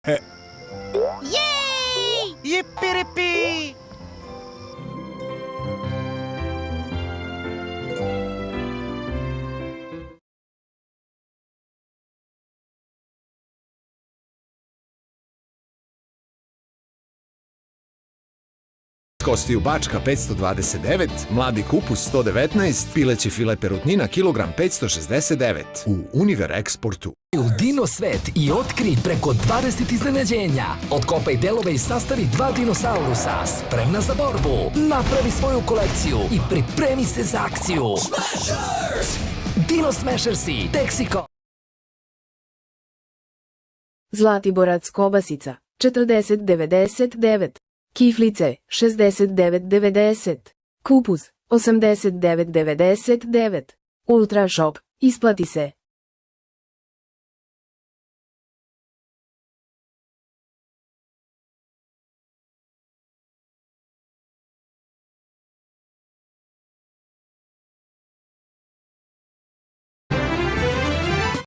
Jej! Yippee-rippee! Kostiju Bačka 529, mladi kupus 119, pileći file perutnina kilogram 569 u Univer Eksportu. U Dino svet i otkri preko 20 iznenađenja. Otkopaj delove i sastavi 2 dinosaurusa. Spremna za borbu. Napravi svoju kolekciju i pripremi se za akciju. Smashers! Dino Smashersi, Texiko. Zlatiborac kobasica 40,99, kiflice 69,90, kupus 89,99, Ultra Shop, isplati se.